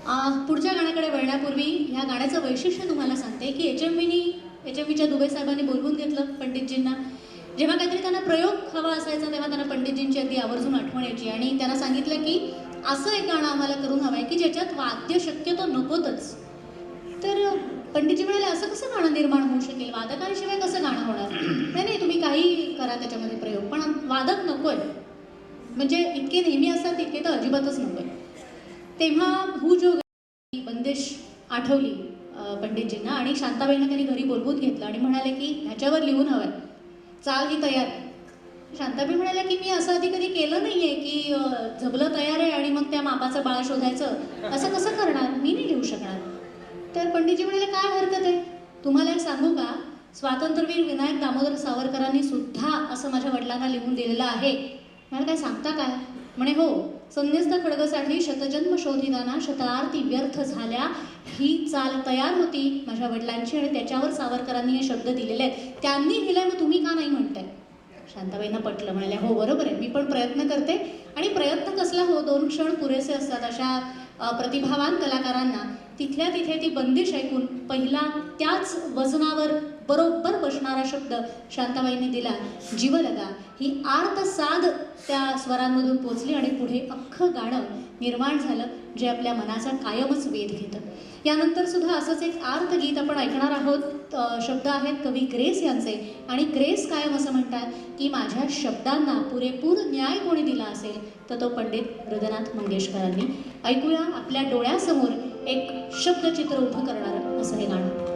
पुढच्या गाण्याकडे वळण्यापूर्वी ह्या गाण्याचं वैशिष्ट्य तुम्हाला सांगते की एच.एम.व्हीच्या दुबे साहेबांनी बोलवून घेतलं पंडितजींना. जेव्हा काहीतरी त्यांना प्रयोग हवा असायचा तेव्हा त्यांना पंडितजींची अगदी आवर्जून आठवण यायची आणि त्यांना सांगितलं की असं एक गाणं आम्हाला करून हवं आहे की ज्याच्यात वाद्य शक्यतो नकोतच. तर पंडितजी म्हणाले असं कसं गाणं निर्माण होऊ शकेल, वादकांशिवाय कसं गाणं होणार. नाही नाही, तुम्ही काही करा त्याच्यामध्ये प्रयोग, पण वादक नकोय. म्हणजे इतके नेहमी असतात तितके तर अजिबातच नकोय. तेव्हा हू जो बंदिश आठवली पंडितजींना आणि शांताबाईंना त्यांनी घरी बोलवून घेतलं आणि म्हणाले की ह्याच्यावर लिहून हवंय, चाल ही तयार आहे. शांताबाई म्हणाल्या की मी असं आधी कधी केलं नाहीये की झबलं तयार आहे आणि मग त्या मापाचं बाळ शोधायचं, असं कसं करणार, मी नाही लिहू शकणार. तर पंडितजी म्हणाले काय हरकत आहे, तुम्हाला एक सांगू का, स्वातंत्र्यवीर विनायक दामोदर सावरकरांनी सुद्धा असं माझ्या वडिलांना लिहून दिलेलं आहे. मला काय सांगता काय, म्हणे हो, संन्यस्त खड्गसाठी शतजन्म शोधिताना शतार्थी व्यर्थ झाल्या, ही चाल तयार होती माझ्या वडिलांची आणि त्याच्यावर सावरकरांनी हे शब्द दिलेले आहेत, त्यांनी लिहिलंय, मग तुम्ही का नाही म्हणताय. शांताबाईंना पटलं, म्हणाल्या हो बरोबर आहे, मी पण प्रयत्न करते. आणि प्रयत्न कसला हो, 2 क्षण पुरेसे असतात. अशा प्रतिभावान कलाकारांना तिथल्या तिथे ती बंदिश ऐकून पहिला त्याच वजनावर बरोबर बसणारा शब्द शांताबाईंनी दिला, जीवलगा. ही आर्त साध त्या स्वरांमधून पोचली आणि पुढे अख्खं गाणं निर्माण झालं जे आपल्या मनाचा कायमच वेध घेतं. यानंतर सुद्धा असंच एक आर्त गीत आपण ऐकणार आहोत. शब्द आहेत कवी ग्रेस यांचे आणि ग्रेस कायम असं म्हणतात की माझ्या शब्दांना पुरेपूर न्याय कोणी दिला असेल तर तो पंडित हृदयनाथ मंगेशकरांनी. ऐकूया आपल्या डोळ्यासमोर एक शब्दचित्र उभं करणारं असं हे गाणं.